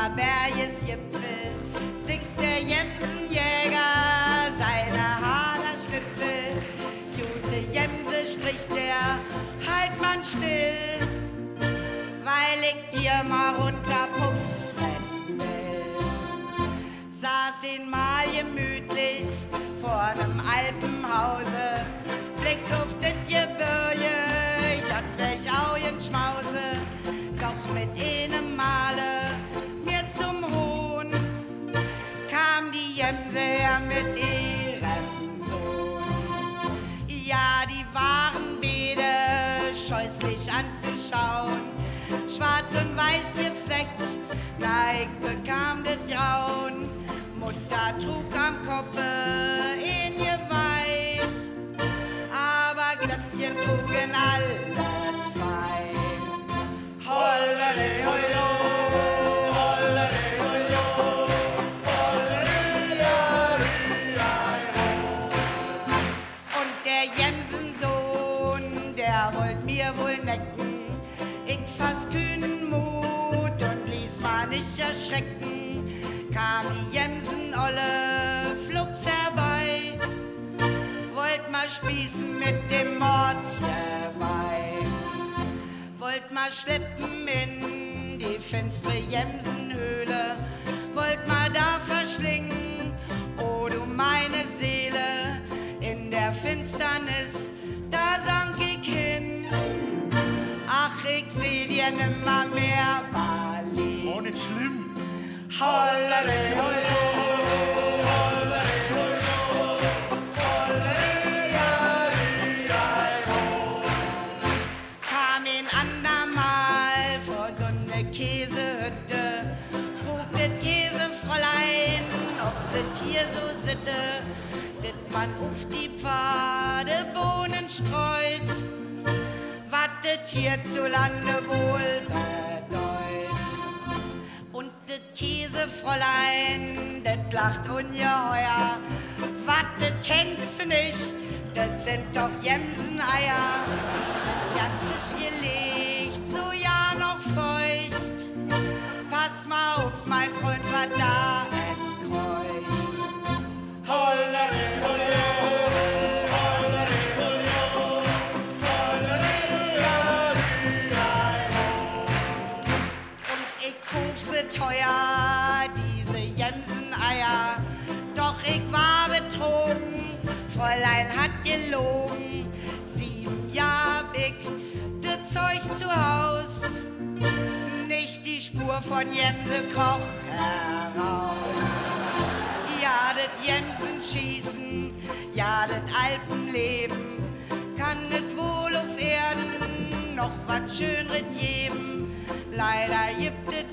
Bergesgipfel singt der Jemsenjäger seine Haderschnipsel. Gute Jemse spricht er, halt man still, weil ich dir mal runterpuffen will. Saß ihn mal gemütlich vor nem Alpenhause, Blick auf das Gebirge, jott welch Augenschmause, doch mit einem Male mir zum Hohn kam die Jemse her mit ihrem Sohn. Ja, die waren beide scheußlich anzuschauen, schwarz und weiß gefleckt, na ich bekam das Grauen. Mutter trug am Kopfe in Geweih, aber Glöckchen trugen alle zwei. Hollere, hollo, hollere, hollo, hollere, und der Jemsensohn, der wollt mir wohl necken. Ich fass kühnen Mut und ließ mal nicht erschrecken. Kam die Jemsen-Olle flugs herbei, wollt mal spießen mit dem Mordsgeweih, wollt mal schleppen in die finstere Jemsenhöhle, wollt mal da verschlingen, oh du meine Seele, in der Finsternis, da sank ich hin. Ach, ich seh dir nimmer mehr, Berlin. Oh, nicht schlimm. Hollere, hollo, hollere, hollo, hollere, kam ein andermal vor so ne Käsehütte, frug das Käsefräulein, ob das hier so sitte, dat man auf die Pfade Bohnen streut, wat das hierzulande wohl bedeutet. Und das Käsefräulein, das lacht ungeheuer, wat, das kennst du nicht, das sind doch Jemseneier, sind ganz frisch gelegt, so ja noch feucht, pass mal auf, mein Freund, wat da entkreucht. Hollere, hollere, hollere, hollere, und ich kauf sie teuer, diese Jemseneier, doch ich war betrogen, Fräulein hat gelogen, 7 Jahre hab ich das Zeug zu Haus, nicht die Spur von Jemsekoch heraus. Ja, das Jemsenschießen, ja, das Alpenleben, kann nicht wohl auf Erden noch was Schöneres geben. Leider gibt es